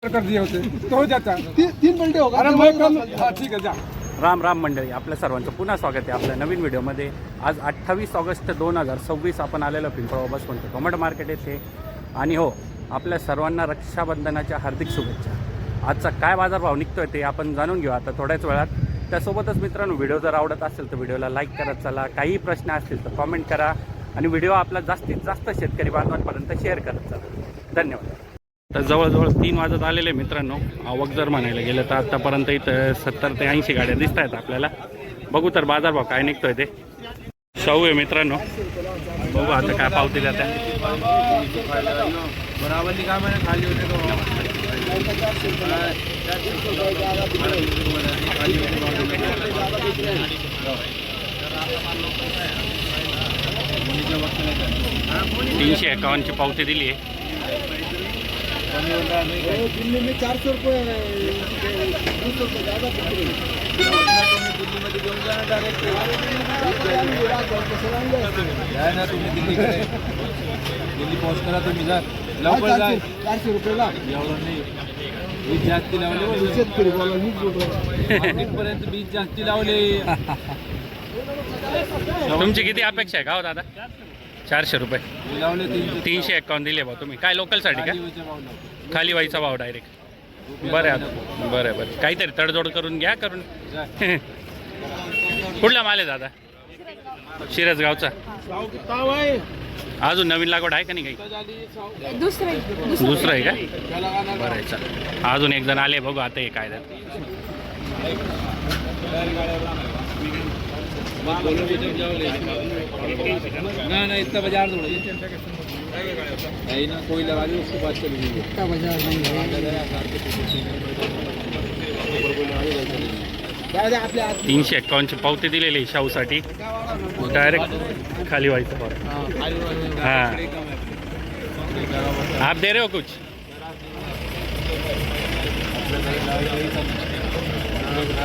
कर दिए होते तो हो जाता। तीन घंटे होगा। अरे मैं कम, हाँ ठीक है जा। राम राम मंडळी, आपल्या सर्वांचं पुन्हा स्वागत आहे आपल्या नवीन व्हिडिओमध्ये। आज 28 ऑगस्ट 2026 आपण आलेलो पिंपळगाव बसवंत कमड मार्केट येथे। आणि हो, आपल्या सर्वांना रक्षाबंधनाच्या हार्दिक शुभेच्छा। आजचा काय बाजारभाव निघतोय ते आपण जाणून घेऊ आता थोड्याच वेळात। त्यासोबतच मित्रांनो, व्हिडिओ जर आवडत असेल तर व्हिडिओला लाईक करत चला, काही प्रश्न असतील तर कमेंट करा आणि व्हिडिओ आपला जास्तीत जास्त शेतकरी बांधवांपर्यंत शेअर करत चला। धन्यवाद। तर जवळजवळ 3 वाजत आलेले मित्रांनो, आवक जर म्हणायला गेलं तर आतापर्यंत इथं 70 ते 80 गाड्या दिसत आहेत आपल्याला। बघू तर बाजारभाव काय निघतोय ते। शाहू आहे मित्रांनो, बघू आता काय पावती देतात। बराबर का मैंने खाली होने को 351 ची पावती दिली आहे। दिल्ली में 400 रुपये 200 रुपये ज़्यादा दिल्ली मध्ये घेऊन जा ना डायरेक्ट ना तुम्ही दिल्ली पोहोच करा तुम्ही जा लवकर जा 400 रुपयाला एवढं नाही 20 जास्ती लावले शेतकरी बोला 20 रुपये पर्यंत 20 जास्ती लावले। तुमची किती अपेक्षा आहे का हो दादा? 400 रुपये लावले 351 दिले बा तुम्ही। काय लोकलसाठी का? खाली व्हायचा भाव डायरेक्ट। बरं आता बरं काहीतरी तडजोड करून घ्या करून। कुठला माल आहे दादा? शिरसगावचा। अजून नवीन लागवड आहे का नाही काही? दुसरं आहे का? बरं आहे, चल अजून एक जण आले बघू आता हे काय ना इतना बाजार नहीं ना कोई लगा दे उसके बाद चली जाएगी। इतना बाजार नहीं है। 351 ची पावती दिलेली शाहूसाठी, डायरेक्ट खाली व्हायचं भाव। हाँ, आप दे रहे हो कुछ?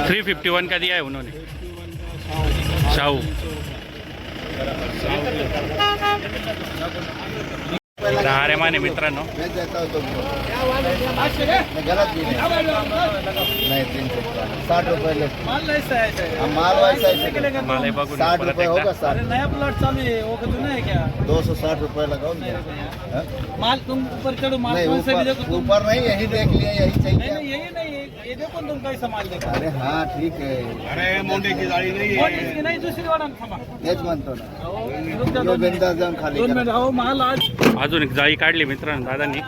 351 का दिया है उन्होंने शाहू। अरे माने मित्रांनो, मैं देता हूँ तुमको गलत भी नहीं 60 रुपये माल वैसा है माल बघून 60 रुपये होगा। 60 नया प्लॉट चालू है वो तो नहीं है क्या? 260 रुपये लगाओ माल तुम ऊपर चढ़ो, माल नहीं कौन सा भी देखो तुम। ऊपर नहीं यही देख लिया यही नहीं चाहिए। नहीं यही नहीं ये देखो तुम कैसा माल देखो। अरे हाँ ठीक है। अरे मोंडे की गाड़ी नहीं वो इसकी नहीं दूसरी वाला थांबा। तेच म्हणतो ना रुक जा यो बिंदास जाऊन खाली दोन करा। मिनिट हो माल आज अजून एक जाळी काढली मित्रांनो दादांनी,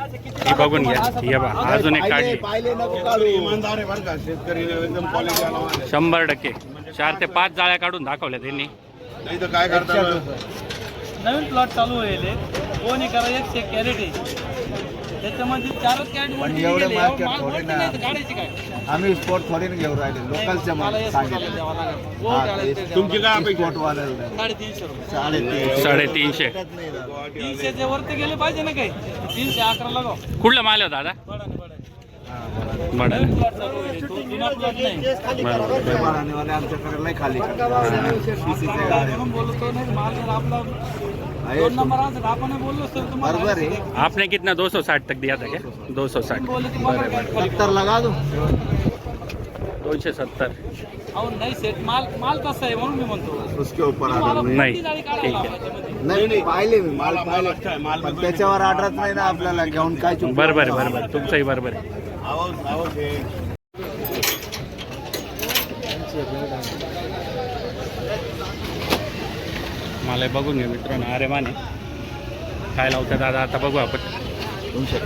ही बघून घ्या। हे बा अजून एक काढली, पाहिले नको काढू। ईमानदार आहे बरं का शेतकरी, एकदम क्वालिटी आला माल आहे। 100%। 4 ते 5 जाळ्या काढून दाखवल्या त्यांनी। नाही तर काय करता नवीन प्लॉट चालू आहे वो नाही करा एक से कॅरेट त्याच्यामध्ये 4 कॅरेट पण एवढे मार्केट माल थोडे ना काढायची काय? आम्ही स्पोर्ट थोडी ना घेऊन राहिले लोकलच्या मला माल एक सांगितलं द्यावा लागेल। वो हा, कॅरेट तेच. तुमची काय अपेक्षा? स्पोर्ट वाल्याला 350 रुपये 350 350। 300 च्या वरती गेले पाहिजे ना काही 311 लगाव कुठला माल आहे दादा? बडा नवीन प्लॉट चालू आहे तो जुना प्लॉट नाही। वाले आमच्याकडे नाही खाली म्हणून बोलतो नाही माल जर आपला 2 नंबर आज आपण बोललो सर तुम्हाला बरोबर आहे। आपने कितना 260 तक दिया था क्या? 260। बोले तुम्हाला 70 लगा दो 270 अहो नाही सेट माल कसा आहे म्हणून मी म्हणतो उसके ऊपर तुम्हाला नाही, कोणती गाडी ठीक काढायला आहे। लावायची? नाही पाहिले मी माल पाहिले पण त्याच्यावर आढळत नाही ना आपल्याला घेऊन काय चुक बरोबर तुमचंही बरोबर आहे। मला बघून घे मित्रांनो, अरे माने काय लावतात दादा आता बघू आपण। 300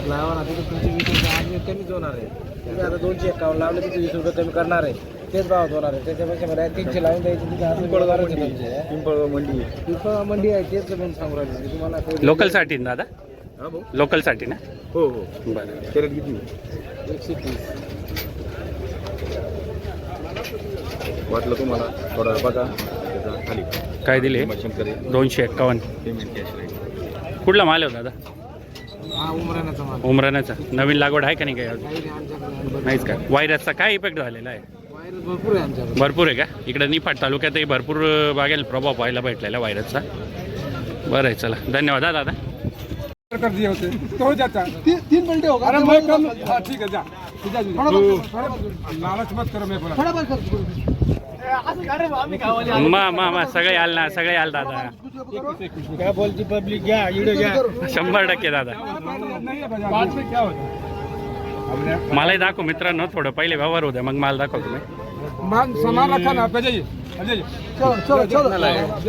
लावा ना तिथे तुमची 20 रुपये आज कमीच होणार आहे। तुम्ही आता 251 लावले तिथे 20 रुपये कमी करणार आहे, तेच भावात होणार आहे। त्याच्यापेक्षा मला 300 लावून द्यायचे तिथे पिंपळगाव मंडी आहे तेच पण सांगू राहिले तुम्हाला। लोकलसाठी ना दादा? लोकलसाठी ना? हो बरं। कॅरेट किती 130 वाटलं तुम्हाला थोडा बघा खाली काय दिले? 251। पेमेंट कॅश राहील। कुठला माल आहे दादा? हा उमराण्याचा माल उमराण्याचा। नवीन लागवड आहे का नाही काही अजून? काही नाही आमच्याकडे। नाहीच का? व्हायरसचा काय इफेक्ट झालेला आहे? व्हायरस भरपूर आहे आमच्याकडे। भरपूर आहे का? इकडे निफाड तालुक्यातही भरपूर बागेल प्रभाव पाहायला भेटलेला व्हायरसचा। बरं आहे, चला धन्यवाद दादा। कर दिए होते तो हो जाता। तीन बल्टे होगा। अरे मैं कम, हाँ ठीक है जा लालच मत करो, मैं बोला मा सगळे आल ना, सगळे आल दादा, क्या बोलती पब्लिक, घ्या इकडे घ्या 100% दादा. नहीं है बाजार में क्या होता मलाही दाखव मित्रांनो, थोडं पहिले व्यवहार होत्या मग मला दाखव तुम्ही. मान सामान रखा ना, पे जाइए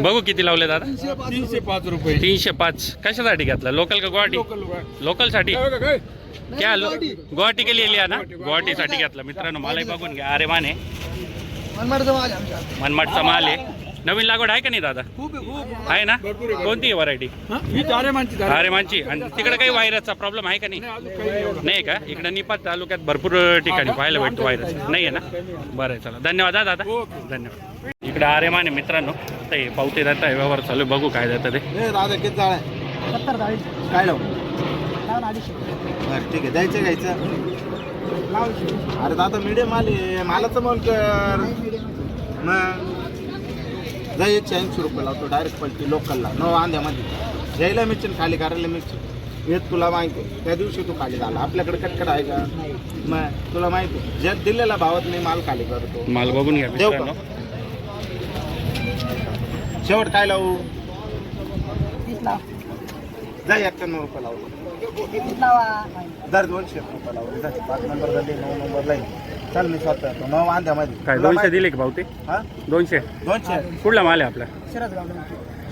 बघू किती लावले दादा. 305 रुपये 305. कशासाठी घेतला, लोकल का गुवाहाटी? लोकल साठी. क्या गुवाहाटी के लिए लिया ना, गुवाहाटी साठी घेतला मित्रांनो. मलाही बघून घ्या. अरे माने मनमाडचा माल आहे. नवीन लागवड आहे का नाही दादा? आहे ना. कोणती आहे व्हरायटी? आरेमानची. आणि तिकडे काही व्हायरसचा प्रॉब्लेम आहे का नाही? नाही का? इकडे निपात तालुक्यात भरपूर ठिकाणी पाहायला भेटतो व्हायरस. नाही आहे ना. बरं आहे, चला धन्यवाद दादा. धन्यवाद. इकडे आरेमान आहे मित्रांनो. ते पावते जात आहे, व्यवहार चालू. बघू काय जातं ते. दादा किती जाळ आहे? 70 डाळी काय लावू? 250. बरं ठीक आहे, द्यायचं घ्यायचं. अरे दादा मीडियम माल आहे, मालाचं मोल कर. मग जा 180 रुपये लावतो डायरेक्ट पलटी लोकलला, नऊ आंध्यामध्ये. घ्यायला मिरची खाली करायला मिरची. येत तुला माहिती, त्या दिवशी तू खाली झाला. आपल्याकडे कटकट आहे का? मग तुला माहिती, ज्यात दिलेला भावात मी माल खाली करतो. माल बघून घ्या देऊ का? मित्रांनो. शेवट काय लावू? 30 लाव. जा 91 रुपये लावू. 30 लावा. दर 200 रुपये लावू. 5 नंबर झाले, 9 नंबर लाईन. चल मी स्वतः येतो 9 आंध्यामध्ये. काय 200 दिले का भावते? हा 200. 200. कुठला माल आहे आपला? शिरसगाव.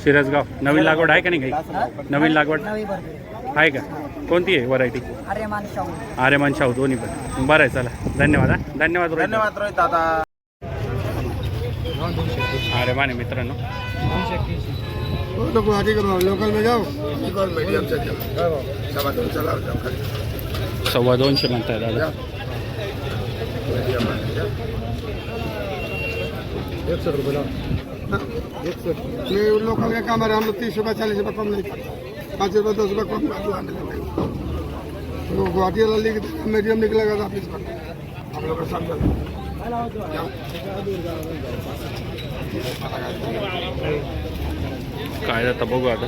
शिरसगाव. नवीन लागवड आहे का नाही काही? नवीन लागवड नवी भरपूर. आहे का? कोणती आहे व्हरायटी? आर्यमान शाहू. आरेमान शाहू दोन्ही पण. बरं आहे, चला धन्यवाद. धन्यवाद रोहित. धन्यवाद रोहित दादा. आरेमान आहे मित्रांनो. तो गुवाहाटी का लोकल में जाओ। मीडियम से 250 म्हणताय दादा. 100 रुपये लाओ। मैं लोकल का काम है, हम लोग 30 रुपये 40 रुपये कम नहीं करते, 5 रुपये 10 रुपये कम तो गुवाहाटी वाला लेके मीडियम निकलेगा तो आप इस पर हम लोग समझ। काय जातं बघू आता.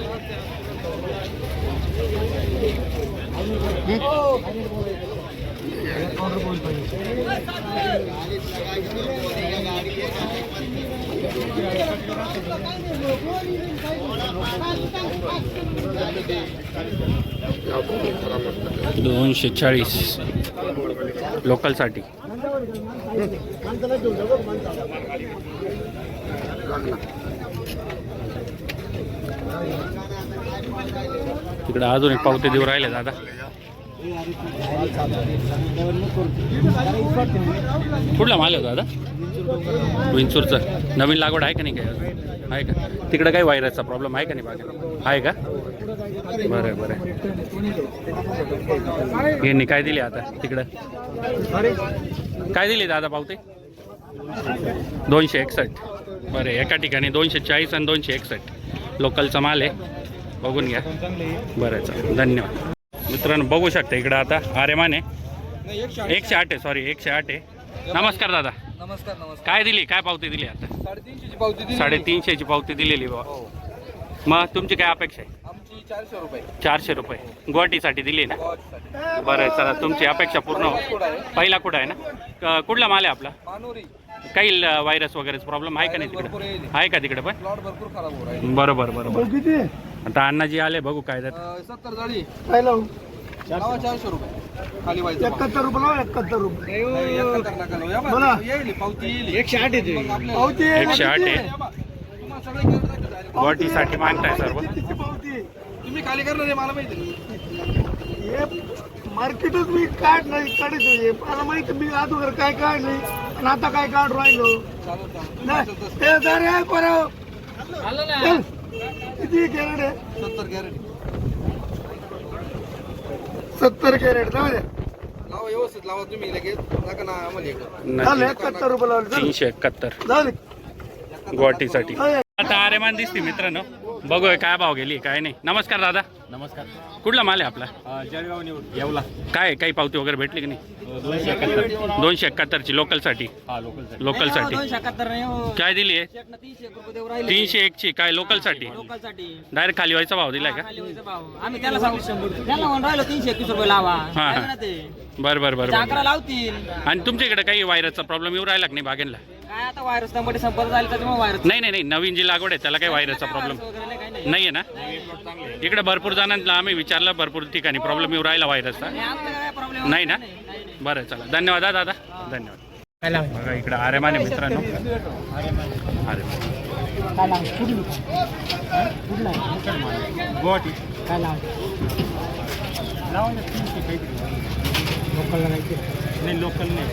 $240 लोकलसाठी. तिकडे अजून एक पावते देऊ राहिले दादा. कुठला माल आहे दादा? विंचूरचं. नवीन लागवड आहे का नाही? काय आहे का? तिकडे काही व्हायरसचा प्रॉब्लेम आहे का नाही बागा? आहे का? बरं बरं. यांनी काय दिले आता तिकडं? काय दिले दादा पावते? 261. बरं, एका ठिकाणी 240 आणि 261 लोकलचा माल आहे. बघून घ्या. बरं चला धन्यवाद. मित्रांनो बघू शकता इकडं आता आरेमान आहे. 108 आहे, सॉरी 108 आहे. नमस्कार दादा. नमस्कार. काय दिली, काय पावती दिली आता? 350ची पावती दिली. 350ची पावती दिलेली बाबा. मग तुमची काय अपेक्षा आहे? आमची 400 रुपये. 400 रुपये गुवाहाटीसाठी दिली ना. बरं चला, तुमची अपेक्षा पूर्ण हो. पहिला कुठं आहे ना? कुठला माल आहे आपला? मानोरी. काही व्हायरस वगैरे प्रॉब्लेम आहे का नाही तिकडे? आहे का तिकडे पण? प्लॉट भरपूर खराब हो रहा है. बरोबर. आता अण्णाजी आले, बघू काय जात. 70 जाळी. काय लावू? लावा 400 रुपये. खाली व्हायचं. 71 रुपये लावा. 71 रुपये. 71 नका लावू. या बा, बोला. येईल पावती येईल. 108 येते. मग आपल्याला- पावती 108 आहे. तुम्हाला सगळे घेऊन जायचं direct. गुवाहाटीसाठी मागताय सर्व. पावती तुम्ही खाली करणार आहे मला माहिती आहे. हे मार्केटच मी काढ नाही काढत आहे. मला माहिती मी अगोदर काय काढ नाही आणि आता काय काढ राहिलो चालेल. नाही. ते जर आहे बरं. चल. किती कॅरेट आहे? 70 गॅरंटी. 70 कॅरेट जाऊ द्या. लावा व्यवस्थित लावा तुम्ही लगेच. नका ना आम्हाला हे करा. झालं 71 रुपये लावले. 371 जाऊ दे. गुवाहाटीसाठी. आता आरेमान दिसते मित्रांनो. बघूया काय भाव गेली काय नाही. नमस्कार दादा. नमस्कार. कुठला माल आहे आपला? जळगाव निवड येवला. काय काही पावती वगैरे भेटली की नाही? 271. 271ची लोकलसाठी. हा लोकल. लोकलसाठी 271 नाही हो. काय दिली आहे? 300 रुपये देऊ राहिले. 301ची काय लोकलसाठी? लोकलसाठी डायरेक्ट खाली व्हायचा भाव दिलाय का? खाली व्हायचा भाव. आम्ही त्याला सांगू 100. त्याला म्हणून राहिलो 321 रुपये लावा. हा. काय ना ते बरं बरं बरं चाकरा बरं. लावतील. आणि तुमच्या इकडे काही व्हायरसचा प्रॉब्लेम येऊ राहिला की नाही बागेनला? काय आता व्हायरस टमाटे संपत झाले त्याच्यामुळे व्हायरस नाही नाही नाही, नवीन जी लागवड आहे त्याला काही व्हायरसचा प्रॉब्लेम नाही आहे ना? इकडे भरपूर जणांना आम्ही विचारलं, भरपूर ठिकाणी प्रॉब्लेम येऊ राहिला व्हायरसचा. प्रॉब्लेम नाही ना? बरं चला, धन्यवाद हा दादा. धन्यवाद. बघा इकडे आरेमान आहे मित्रांनो. नाही लोकल नाही.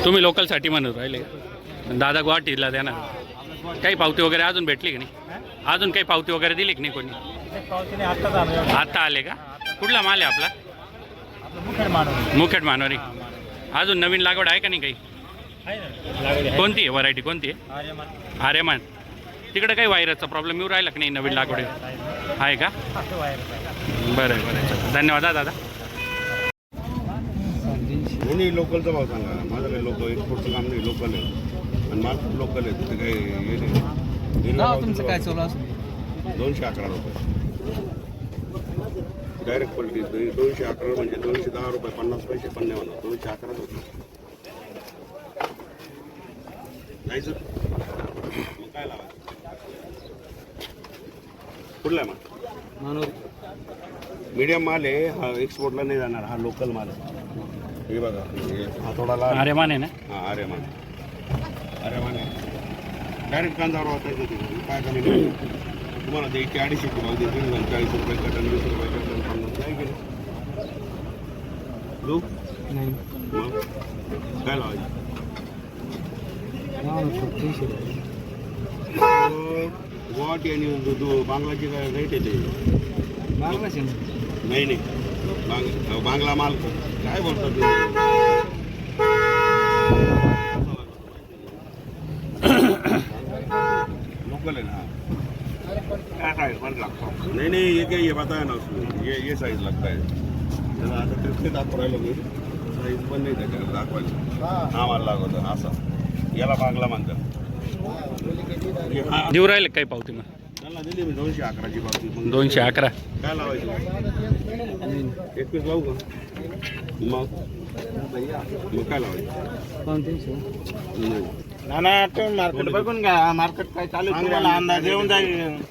तुम्ही लोकलसाठी म्हणत राहिले, दादा गुवाहाटीला देणार. काही पावती वगैरे अजून भेटली की नाही? अजून काही पावती वगैरे दिली की नाही कोणी? आत्ता आले का? कुठला माल आहे आपला? मुखेड मानवरी. अजून नवीन लागवड आहे का नाही काही? कोणती आहे व्हरायटी? कोणती आहे? आर्यमान. तिकडे काही व्हायरसचा प्रॉब्लेम येऊ राहिला की नाही नवीन लागवड आहे का? बरं आहे बरं आहे. धन्यवाद दादा. नाही लोकलचा भाव सांगा. माझं काही लोकल एक्सपोर्टचं काम नाही, लोकल आहे आणि माल लोकल आहे. तिथे काही हे नाही. तुमचं काय चालू असं? 211 रुपये डायरेक्ट पलटी. 211 म्हणजे 210 रुपये 50 पैसे पण नाही होणार. 211 होतं जायचं. मग काय लावायचं? कुठला माल? मीडियम माल आहे हा, एक्सपोर्टला नाही जाणार. हा लोकल माल आहे. हे बघा हा थोडा लाल. आर्यमान आहे ना? हां आर्यमान. आर्यमान आहे. डायरेक्ट कांदावर वाटायचं ते काय कमी नाही. तुम्हाला द्यायची 250 रुपये देतील. 40 रुपये कटन, 20 रुपये कटन, 50 काय केलं दू नाही. मग काय लावायचं? गुवाहाटी आणि बांगलाची काय रेट येते? नाही नाही बांगला माल काय बोलतात लोकल आहे ना? काय साईज पण लागतो? नाही नाही ये काही ये बताया ना उसमें ये साईज लगता है. त्याला आता तिथे दाखवू राहिलो मी. साईज पण नाही त्याच्याकडे दाखवायला. हा माल लागवतो असा. याला बांगला म्हणतात. देऊ राहिले काही पावती मग? त्याला दिली मी 211ची पावती. 211. काय लावायचं? 21 लावू का? मग काय लावायचं? ना तुम्ही मार्केट बघून घ्या. मार्केट काय चालू आहे तुम्हाला अंदाज येऊन जाईल.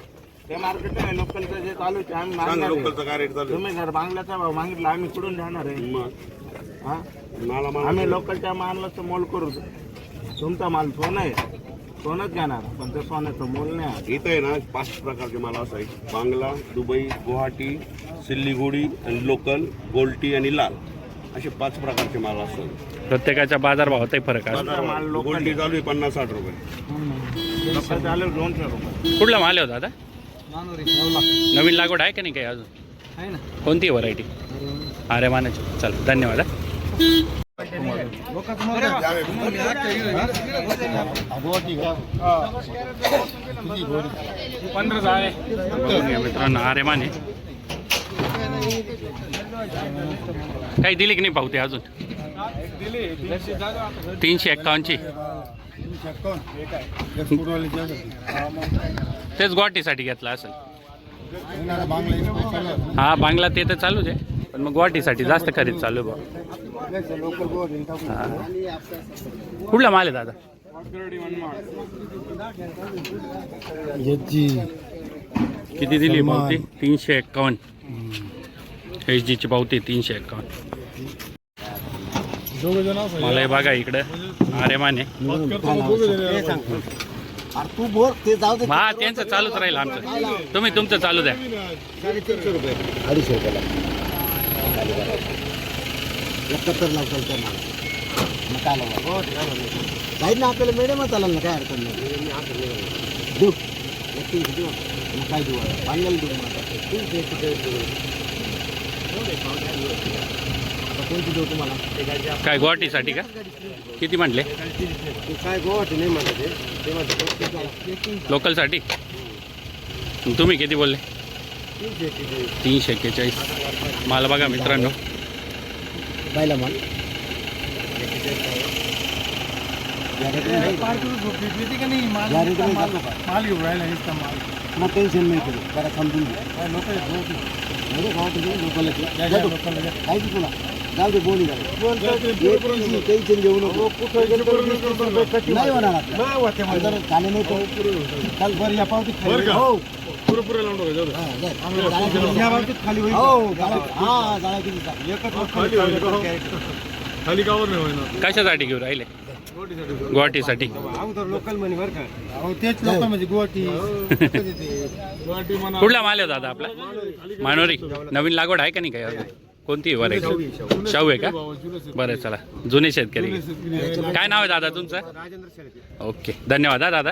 ते मार्केट नाही लोकलचं जे चालू आहे आम्ही मागणार. लोकलचं काय रेट चालू? तुम्ही जर बांगल्याचा भाव मागितला आम्ही कुठून देणार आहे? मग हां आम्ही लोकलच्या मालाचं मोल करू. तुमचा माल सोनं आहे, सोनंच घेणार पण ते सोन्याचं मोल नाही. इथं आहे ना 5 प्रकारचे माल असं आहे. बांगला, दुबई, गुवाहाटी, सिल्लीगुडी आणि लोकल, गोल्टी आणि लाल असे 5 प्रकारचे माल असतात. प्रत्येकाच्या बाजारभावातही फरक आहे. माल गोल्टी चालू आहे 50-60 रुपये. लोकल चालू आहे 200 रुपये. कुठला माल आहे दादा? नवीन लागवड आहे का नाही काही अजून? आहे ना. कोणती व्हरायटी? आर्यमानाची. चला धन्यवाद. 15 आहे मित्रांनो आर्यमान आहे. काही दिली की नाही पावती अजून? 351ची. तेच गुवाहाटीसाठी घेतला असेल. हा बांगला ते तर चालूच आहे पण मग गुवाहाटीसाठी जास्त खरेदी चालू आहे बा. कुठला माल आहे दादा? किती दिली पावती? 351. HG ची पावती 351. मला हे बघा इकडं आर्यमान आहे. तू बोल ते जाऊ दे. हा त्यांचं चालूच राहील आमचं. तुम्ही तुमचं चालू द्या. 350 रुपये 250 रुपयाला 71 लाख चालतं मला. मग काय लावा जाईल ना आपल्याला मिळेल मग चालेल ना काय हरकत नाही. देऊ 300 देऊ मग काय देऊ बांधलेलं देऊ मग आता 341 देऊ आता कोणती देऊ तुम्हाला काय गुवाहाटीसाठी का किती म्हटले ते काय गुवाहाटी नाही म्हणत ते म्हणतात लोकलसाठी तुम्ही किती बोलले 341 माल बघा मित्रांनो पाहिला माल माल घेऊन राहिला नुसता माल मग टेन्शन नाही करू जरा समजून घ्या काय तुला जाऊ दे बोली टेन्शन घेऊ नको नाही होणार आपल्याला झाले नाही काल बरं या पावतीत हो खाली होईल हो हा जाळा किती खाली गावर नाही होणार कशासाठी घेऊ राहिले गुवाहाटीसाठी लोकल म्हणे बरं का तेच लोक म्हणजे गुवाहाटी कुठला माल आहे दादा आपला मानोरी नवीन लागवड आहे का नाही काय अजून कोणती व्हरायटी शाहू आहे का बरं चला जुने शेतकरी काय नाव आहे दादा तुमचं राजेंद्र शेळके ओके धन्यवाद हा दादा